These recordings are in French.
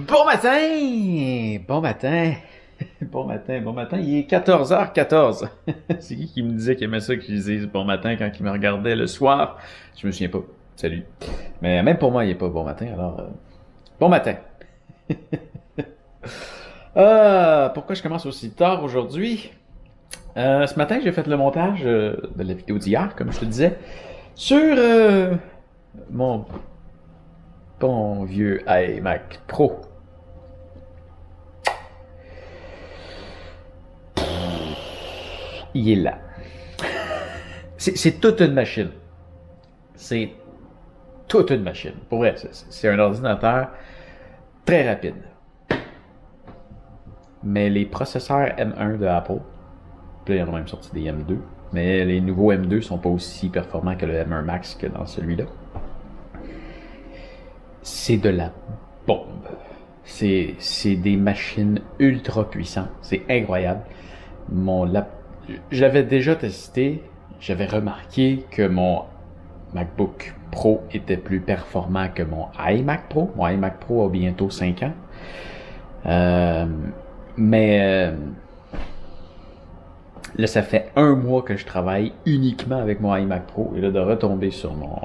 Bon matin! Bon matin! Bon matin, bon matin. Il est 14h14. C'est qui me disait qu'il aimait ça que je dise bon matin quand il me regardait le soir? Je me souviens pas. Salut. Mais même pour moi, il est pas bon matin, alors... bon matin! Pourquoi je commence aussi tard aujourd'hui? Ce matin, j'ai fait le montage de la vidéo d'hier, comme je te disais, sur mon bon vieux iMac Pro. Il est là. C'est toute une machine. C'est toute une machine. Pour vrai, c'est un ordinateur très rapide. Mais les processeurs M1 de Apple, puis là, il y en a même sorti des M2, mais les nouveaux M2 sont pas aussi performants que le M1 Max que dans celui-là. C'est de la bombe. C'est des machines ultra puissantes. C'est incroyable. Je l'avais déjà testé. J'avais remarqué que mon MacBook Pro était plus performant que mon iMac Pro. Mon iMac Pro a bientôt 5 ans. Mais là, ça fait un mois que je travaille uniquement avec mon iMac Pro. Et là, de retomber sur mon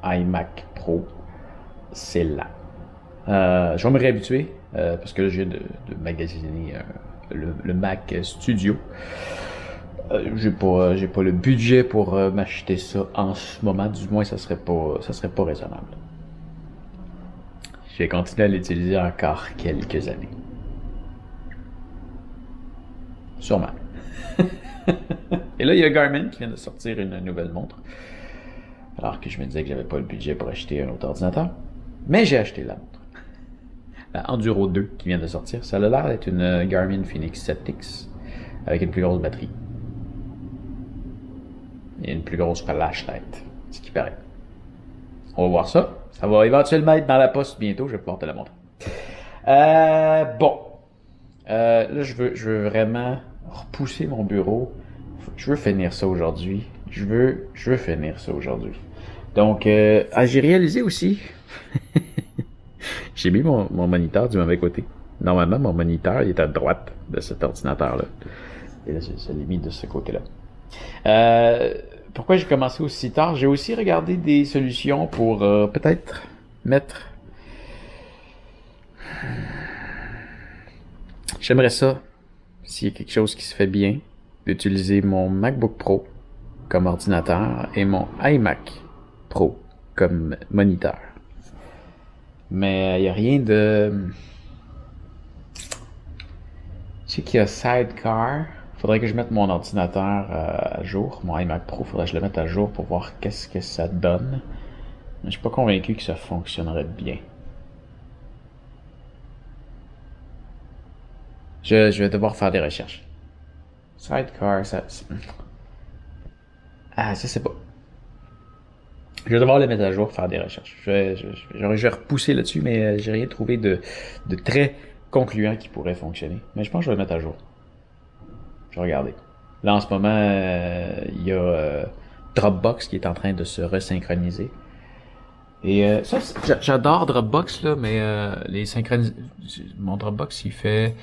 iMac Pro, c'est là. Je vais me réhabituer parce que là, je viens de magasiner le Mac Studio. J'ai pas le budget pour m'acheter ça en ce moment. Du moins, ça serait pas raisonnable. Je vais continuer à l'utiliser encore quelques années. Sûrement. Et là, il y a Garmin qui vient de sortir une nouvelle montre. Alors que je me disais que j'avais pas le budget pour acheter un autre ordinateur. Mais j'ai acheté la montre. La Enduro 2 qui vient de sortir. Ça a l'air d'être une Garmin Fenix 7X avec une plus grosse batterie. Et une plus grosse flashlight, ce qui paraît. On va voir ça. Ça va éventuellement être dans la poste bientôt. Je vais pouvoir te la montrer. Bon. Là, je veux vraiment repousser mon bureau. Je veux finir ça aujourd'hui. Je veux finir ça aujourd'hui. Donc, j'ai réalisé aussi. J'ai mis mon moniteur du mauvais côté. Normalement, mon moniteur il est à droite de cet ordinateur-là. Et là, je l'ai mis de ce côté-là. Pourquoi j'ai commencé aussi tard? J'ai aussi regardé des solutions pour peut-être mettre... J'aimerais ça, s'il y a quelque chose qui se fait bien, d'utiliser mon MacBook Pro comme ordinateur et mon iMac Pro comme moniteur. Mais il n'y a rien de... Je sais qu'il y a Sidecar. Faudrait que je mette mon ordinateur à jour. Mon iMac Pro, faudrait que je le mette à jour pour voir qu'est-ce que ça donne. Mais je suis pas convaincu que ça fonctionnerait bien. Je vais devoir faire des recherches. Sidecar, ça... je sais pas. Je vais devoir le mettre à jour, faire des recherches. Je vais repousser là-dessus, mais j'ai rien trouvé de très concluant qui pourrait fonctionner. Mais je pense que je vais le mettre à jour. Je vais regarder. Là, en ce moment, il y a Dropbox qui est en train de se resynchroniser. Et ça, j'adore Dropbox, là, mais les mon Dropbox, il fait...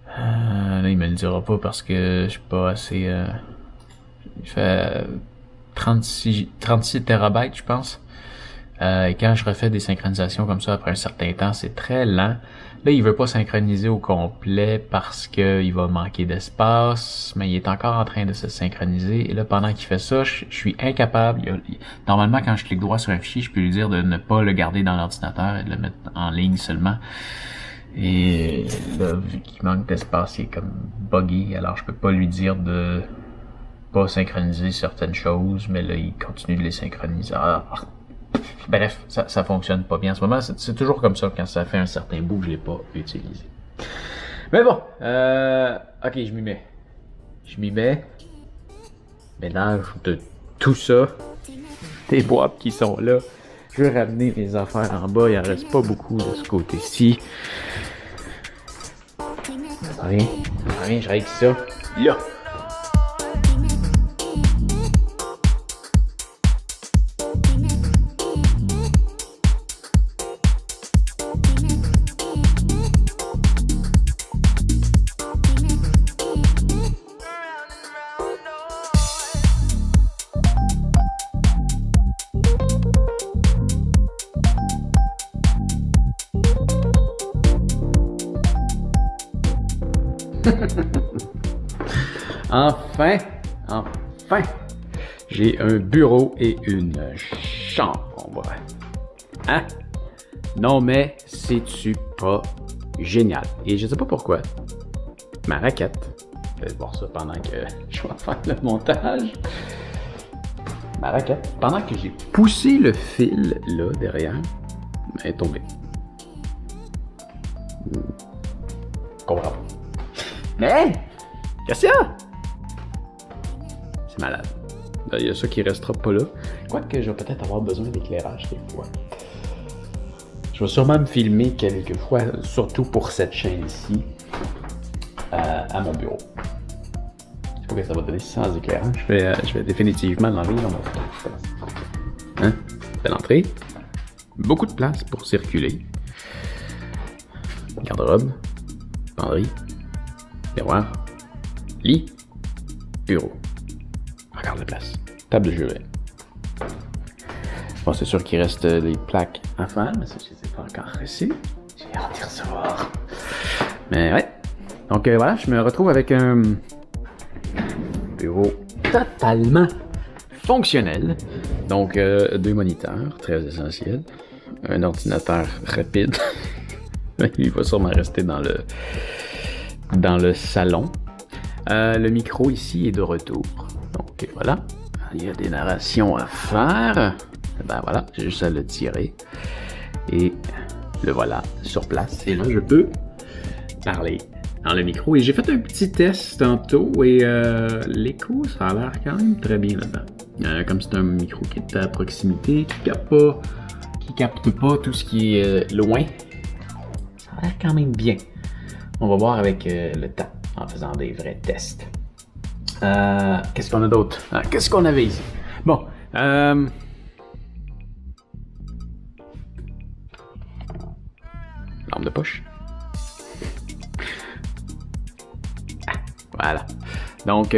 là, il me le dira pas parce que je suis pas assez... il fait 36 terabytes, je pense. Et quand je refais des synchronisations comme ça après un certain temps, c'est très lent. Là, il veut pas synchroniser au complet parce que il va manquer d'espace, mais il est encore en train de se synchroniser. Et là, pendant qu'il fait ça, je suis incapable. Normalement, quand je clique droit sur un fichier, je peux lui dire de ne pas le garder dans l'ordinateur et de le mettre en ligne seulement. Et là, vu qu'il manque d'espace, il est comme buggy, alors je peux pas lui dire de pas synchroniser certaines choses, mais là, il continue de les synchroniser. Bref, ça fonctionne pas bien en ce moment. C'est toujours comme ça quand ça fait un certain bout que je l'ai pas utilisé. Mais bon, ok, je m'y mets. Je m'y mets. Ménage de tout ça. Des boîtes qui sont là. Je vais ramener mes affaires en bas. Il en reste pas beaucoup de ce côté-ci. Rien, je règle ça. Là. Enfin, enfin, j'ai un bureau et une chambre. Hein? Non mais, c'est-tu pas génial? Et je sais pas pourquoi, ma raquette, je vais voir ça pendant que je vais faire le montage. Ma raquette, pendant que j'ai poussé le fil là derrière, elle est tombée. Comprends pas. Mais, qu'est-ce qu'il y a? C'est malade. Il y a ça qui restera pas là. Quoique je vais peut-être avoir besoin d'éclairage des fois. Je vais sûrement me filmer quelques fois, surtout pour cette chaîne ici, à mon bureau. Je sais pas que ça va donner sans éclairage. Je vais définitivement l'enlever dans mon photo. Hein? C'est l'entrée. Beaucoup de place pour circuler. Garde-robe. Penderie. Miroir. Lit. Bureau. Regarde la place. Table de chevet. Bon, c'est sûr qu'il reste des plaques à faire, mais ça, je ne les ai pas encore reçues. J'ai hâte d'y recevoir. Mais ouais. Donc voilà, je me retrouve avec un bureau totalement fonctionnel. Donc, 2 moniteurs, très essentiels. Un ordinateur rapide. Il va sûrement rester dans le salon. Le micro ici est de retour. Donc voilà, il y a des narrations à faire. Ben voilà, j'ai juste à le tirer. Et le voilà sur place. Et là, je peux parler dans le micro. Et j'ai fait un petit test tantôt et l'écho, ça a l'air quand même très bien là-dedans. Comme c'est un micro qui est à proximité, qui capte pas tout ce qui est loin, ça a l'air quand même bien. On va voir avec le temps, en faisant des vrais tests. Qu'est-ce qu'on a d'autre? Qu'est-ce qu'on avait ici? Bon, lampe de poche. Voilà. Donc,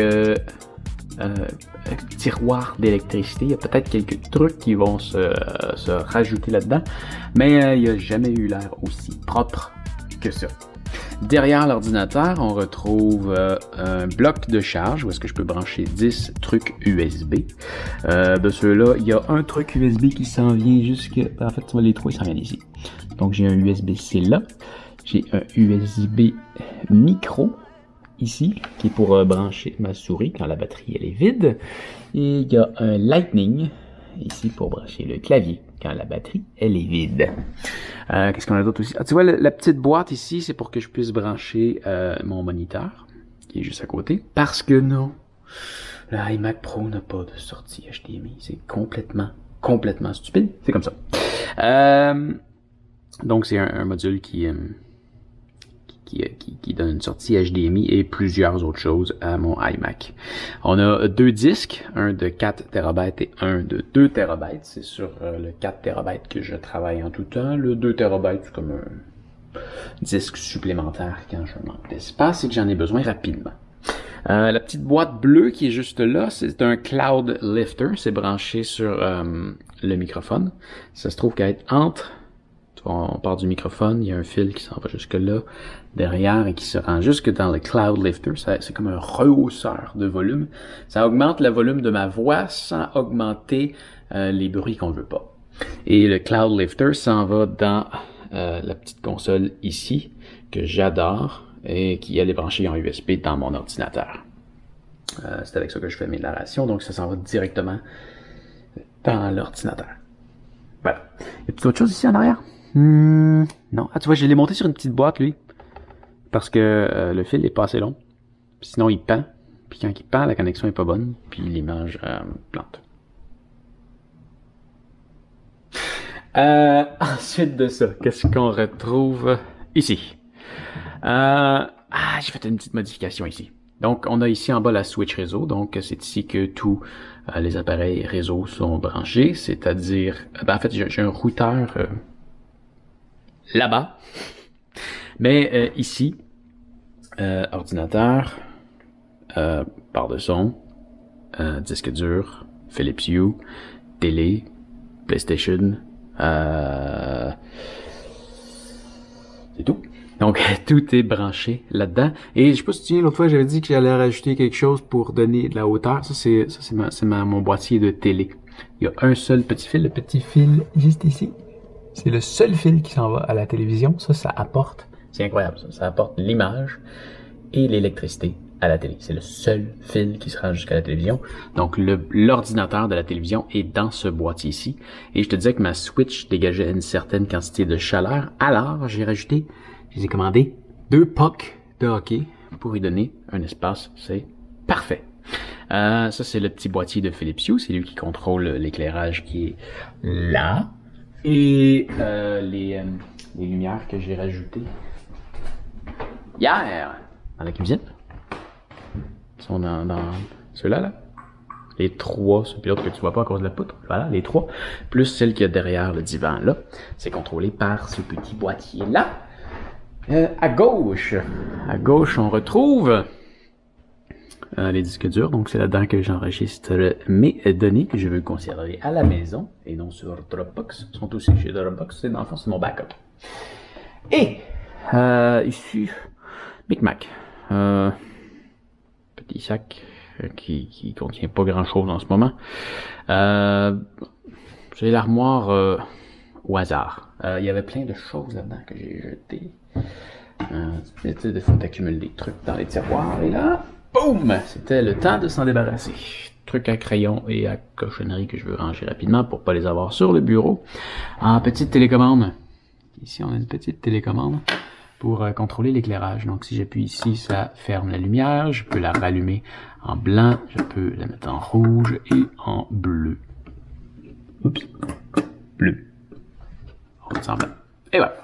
tiroir d'électricité. Il y a peut-être quelques trucs qui vont se rajouter là-dedans, mais il n'y a jamais eu l'air aussi propre que ça. Derrière l'ordinateur, on retrouve un bloc de charge où est-ce que je peux brancher 10 trucs USB. De ceux-là, il y a un truc USB qui s'en vient jusque... En fait, les trois, ils s'en viennent ici. Donc, j'ai un USB-C là. J'ai un USB micro ici, qui est pour brancher ma souris quand la batterie elle est vide. Et il y a un Lightning ici pour brancher le clavier quand la batterie elle est vide. Qu'est-ce qu'on a d'autre aussi? Ah, tu vois, la petite boîte ici, c'est pour que je puisse brancher mon moniteur, qui est juste à côté. Parce que non, l'iMac Pro n'a pas de sortie HDMI. C'est complètement stupide. C'est comme ça. Donc, c'est un module qui donne une sortie HDMI et plusieurs autres choses à mon iMac. On a 2 disques, un de 4 TB et un de 2 TB. C'est sur le 4 TB que je travaille en tout temps. Le 2 TB, c'est comme un disque supplémentaire quand je manque d'espace et que j'en ai besoin rapidement. La petite boîte bleue qui est juste là, c'est un Cloud Lifter. C'est branché sur le microphone. Ça se trouve qu'à être entre... On part du microphone, il y a un fil qui s'en va jusque là, derrière, et qui se rend jusque dans le Cloud Lifter. C'est comme un rehausseur de volume. Ça augmente le volume de ma voix sans augmenter les bruits qu'on veut pas. Et le Cloud Lifter s'en va dans la petite console ici, que j'adore, et qui elle est branchée en USB dans mon ordinateur. C'est avec ça que je fais mes narrations, donc ça s'en va directement dans l'ordinateur. Voilà. Y a-t-il autre chose ici en arrière? Non. Ah, tu vois, je l'ai monté sur une petite boîte, lui. Parce que le fil est pas assez long. Puis sinon, il pend. Puis quand il pend, la connexion est pas bonne. Puis l'image plante. Ensuite de ça, qu'est-ce qu'on retrouve ici? J'ai fait une petite modification ici. Donc, on a ici en bas la switch réseau. Donc, c'est ici que tous les appareils réseau sont branchés. C'est-à-dire... en fait, j'ai un routeur... là-bas. Mais ici, ordinateur, barre de son, disque dur, Philips Hue, télé, PlayStation, C'est tout. Donc, tout est branché là-dedans. Et je sais pas si tu te souviens, l'autre fois, j'avais dit que j'allais rajouter quelque chose pour donner de la hauteur. Ça, c'est mon boîtier de télé. Il y a un seul petit fil, le petit fil juste ici. C'est le seul fil qui s'en va à la télévision. Ça apporte, c'est incroyable ça. Ça apporte l'image et l'électricité à la télé. C'est le seul fil qui se rend jusqu'à la télévision. Donc, l'ordinateur de la télévision est dans ce boîtier ici. Et je te disais que ma Switch dégageait une certaine quantité de chaleur. Alors, je les ai commandé 2 pucks de hockey pour y donner un espace. C'est parfait. Ça, c'est le petit boîtier de Philips Hue. C'est lui qui contrôle l'éclairage qui est là. Et les lumières que j'ai rajoutées hier dans la cuisine sont dans ceux-là, là. Les 3, puis l'autre que tu vois pas à cause de la poutre. Voilà, les 3. Plus celle qu'il y a derrière le divan, là. C'est contrôlé par ce petit boîtier-là. À gauche, on retrouve les disques durs. Donc, c'est là-dedans que j'enregistre mes données que je veux conserver à la maison et non sur Dropbox. Ils sont aussi chez Dropbox. Dans le fond, c'est mon backup. Et ici, Micmac. Petit sac qui contient pas grand-chose en ce moment. J'ai l'armoire au hasard. Il y avait plein de choses là-dedans que j'ai jetées. Des fois, t'accumules des trucs dans les tiroirs et là, boum! C'était le temps de s'en débarrasser. Trucs à crayon et à cochonnerie que je veux ranger rapidement pour pas les avoir sur le bureau. En petite télécommande. Ici, on a une petite télécommande pour contrôler l'éclairage. Donc, si j'appuie ici, ça ferme la lumière. Je peux la rallumer en blanc. Je peux la mettre en rouge et en bleu. Oups. Bleu. On va en blanc. Et voilà.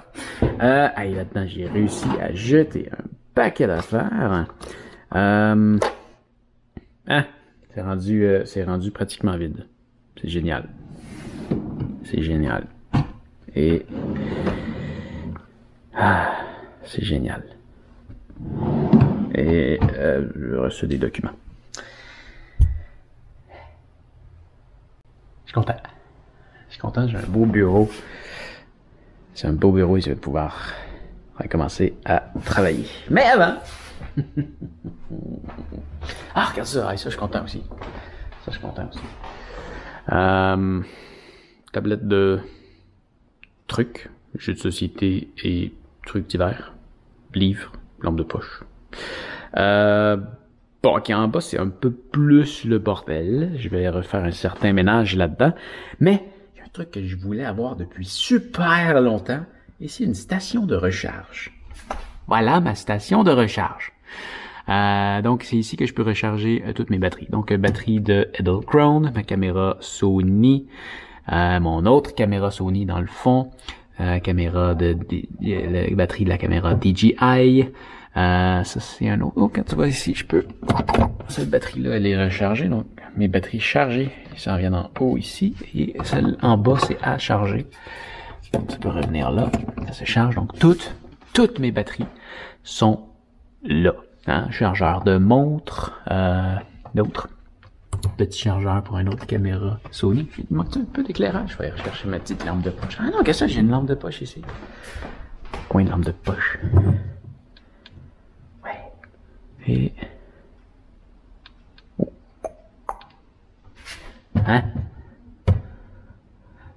Et là-dedans, j'ai réussi à jeter un paquet d'affaires. C'est rendu pratiquement vide. C'est génial. C'est génial. Et... c'est génial. Et j'ai reçu des documents. Je suis content. Je suis content, j'ai un beau bureau. C'est un beau bureau et je vais pouvoir recommencer à travailler. Mais avant... regarde ça, ça je suis content aussi. Ça je suis content aussi. Tablette de trucs, jeux de société et trucs divers. Livres, lampe de poche. Bon, ok, en bas, c'est un peu plus le bordel. Je vais refaire un certain ménage là-dedans. Mais il y a un truc que je voulais avoir depuis super longtemps. Et c'est une station de recharge. Voilà ma station de recharge. Donc, c'est ici que je peux recharger toutes mes batteries. Donc, batterie de Edelkrone, ma caméra Sony, mon autre caméra Sony dans le fond, caméra la batterie de la caméra DJI. Ça, c'est un autre. Oh, quand tu vois ici, je peux... Cette batterie-là, elle est rechargée. Donc, mes batteries chargées, ça en vient en haut ici. Et celle en bas, c'est à charger. Donc, tu peux revenir là. Ça se charge. Donc, toutes mes batteries sont là. Hein? Chargeur de montre, d'autres. Petit chargeur pour une autre caméra Sony. Il manque un peu d'éclairage. Je vais aller rechercher ma petite lampe de poche. Ah non, qu'est-ce que ça? J'ai une lampe de poche ici. Coin de lampe de poche. Ouais. Et... oh. Hein?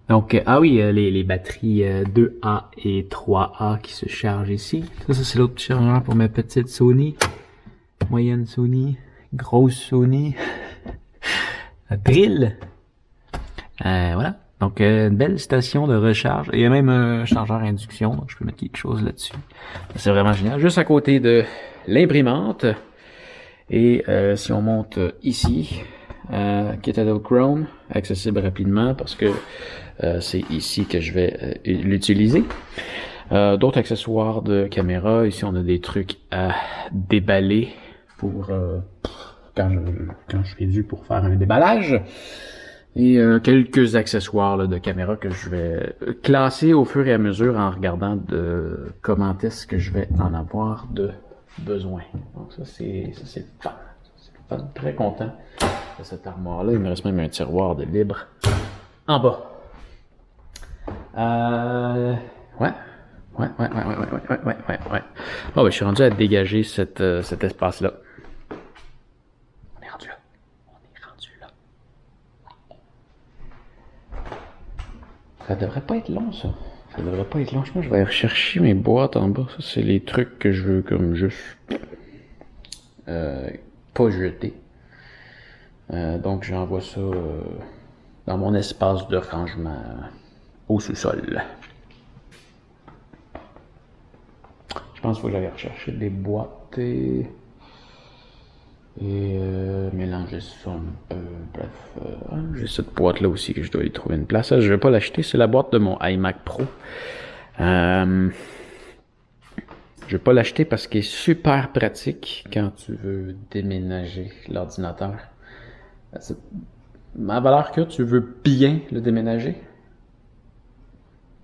Donc, oui, les batteries 2A et 3A qui se chargent ici. Ça c'est l'autre chargeur pour ma petite Sony. Moyenne Sony. Grosse Sony. Drill. Voilà. Donc, une belle station de recharge. Il y a même un chargeur induction, donc je peux mettre quelque chose là-dessus. C'est vraiment génial. Juste à côté de l'imprimante. Et si on monte ici, Kit Edelkrone, accessible rapidement parce que c'est ici que je vais l'utiliser. D'autres accessoires de caméra. Ici, on a des trucs à déballer pour quand je serai dû pour faire un déballage. Et quelques accessoires là, de caméra que je vais classer au fur et à mesure en regardant de comment est-ce que je vais en avoir de besoin. Donc ça c'est le fun. C'est très content de cette armoire-là. Il me reste même un tiroir de libre en bas. Ouais. Oh, ben, je suis rendu à dégager cet espace-là. On est rendu là. On est rendu là. Ça devrait pas être long, ça. Ça devrait pas être long. Je pense que je vais aller rechercher mes boîtes en bas. Ça, c'est les trucs que je veux comme juste... pas jeter. Donc, j'envoie ça dans mon espace de rangement au sous-sol. Je pense qu'il faut que j'aille rechercher des boîtes et mélanger ça un peu. Bref, j'ai cette boîte-là aussi que je dois y trouver une place. Je vais pas l'acheter, c'est la boîte de mon iMac Pro. Je vais pas l'acheter parce qu'il est super pratique quand tu veux déménager l'ordinateur. Ma valeur que tu veux bien le déménager.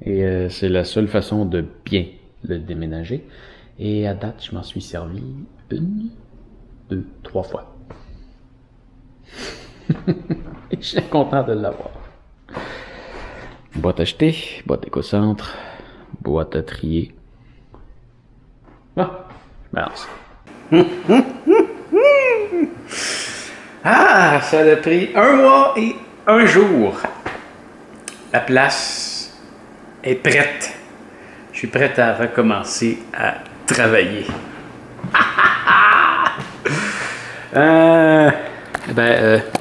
Et c'est la seule façon de bien le déménager. Et à date, je m'en suis servi 1, 2, 3 fois. Et je suis content de l'avoir. Boîte achetée, boîte éco-centre, boîte à trier. Ah, balance. Ah, ça a pris 1 mois et 1 jour. La place est prête. Je suis prête à recommencer à travailler.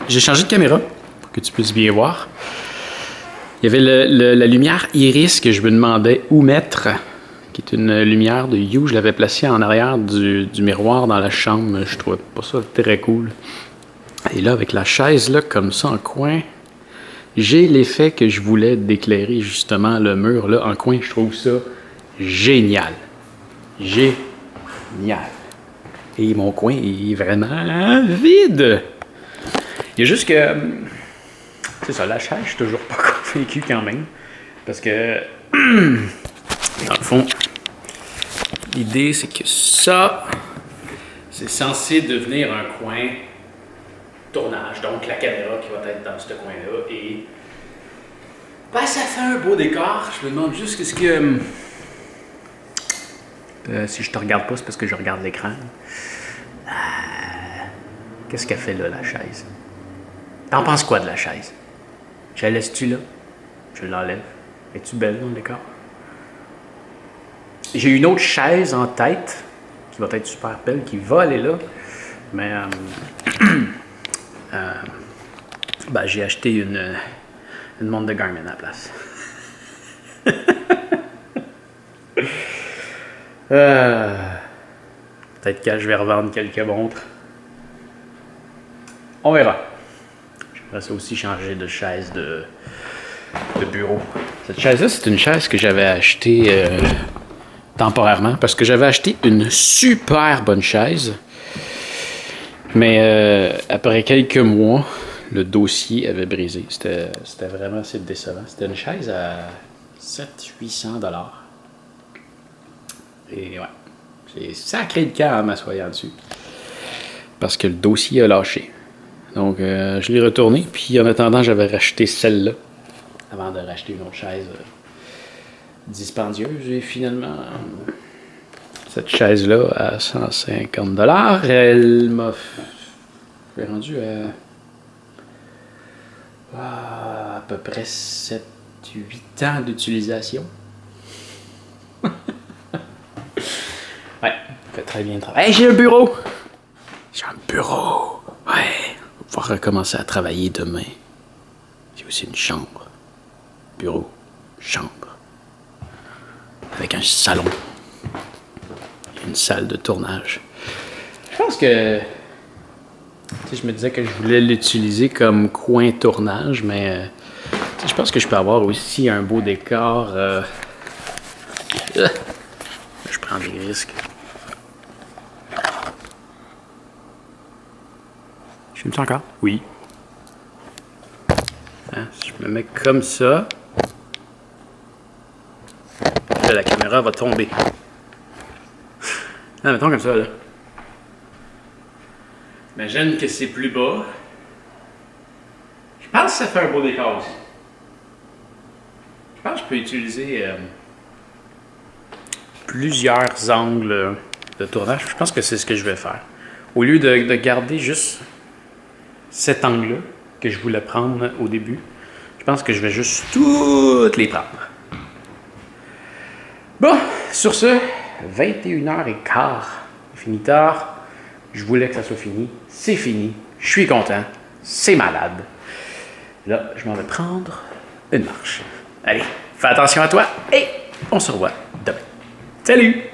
J'ai changé de caméra pour que tu puisses bien voir. Il y avait la lumière iris que je me demandais où mettre, qui est une lumière de Hue. Je l'avais placée en arrière du miroir dans la chambre. Je trouvais pas ça très cool. Et là, avec la chaise là, comme ça en coin, j'ai l'effet que je voulais d'éclairer justement le mur là en coin. Je trouve ça génial. Génial. Et mon coin est vraiment vide. Il y a juste que... C'est ça, la chaise, je suis toujours pas convaincu quand même. Parce que... Dans le fond, l'idée, c'est que ça, c'est censé devenir un coin tournage. Donc, la caméra qui va être dans ce coin-là. Et... Ben, ça fait un beau décor. Je me demande juste qu'est-ce que... si je te regarde pas, c'est parce que je regarde l'écran. Qu'est-ce qu'elle fait là, la chaise? T'en penses quoi de la chaise? Je la laisse-tu là? Je l'enlève. Es-tu belle dans le décor? J'ai une autre chaise en tête qui va être super belle, qui va aller là. Mais ben, j'ai acheté une montre de Garmin à la place. Peut-être que je vais revendre quelques montres. On verra. J'aimerais ça aussi changer de chaise de bureau. Cette chaise-là, c'est une chaise que j'avais achetée temporairement parce que j'avais acheté une super bonne chaise. Mais après quelques mois, le dossier avait brisé. C'était vraiment assez décevant. C'était une chaise à 700-800 $. Et ouais, j'ai sacré le cœur en m'assoyant dessus. Parce que le dossier a lâché. Donc, je l'ai retourné. Puis, en attendant, j'avais racheté celle-là. Avant de racheter une autre chaise dispendieuse. Et finalement, cette chaise-là, à 150 $, elle m'a rendu à peu près 7-8 ans d'utilisation. Ouais, fait très bien le travail. Hey, j'ai un bureau! J'ai un bureau! Ouais, on va pouvoir recommencer à travailler demain. J'ai aussi une chambre. Bureau, chambre. Avec un salon. Une salle de tournage. Je pense que... Tu sais, je me disais que je voulais l'utiliser comme coin tournage, mais... tu sais, je pense que je peux avoir aussi un beau décor... je prends des risques. Je filme ça encore? Oui. Hein, si je me mets comme ça, là, la caméra va tomber. Ah, mettons comme ça, là. Imagine que c'est plus bas. Je pense que ça fait un beau décor aussi. Je pense que je peux utiliser plusieurs angles de tournage. Je pense que c'est ce que je vais faire. Au lieu de garder juste cet angle-là que je voulais prendre au début, je pense que je vais juste toutes les prendre. Bon, sur ce, 21h15, fini tard. Je voulais que ça soit fini. C'est fini. Je suis content. C'est malade. Là, je m'en vais prendre une marche. Allez, fais attention à toi et on se revoit demain. Salut!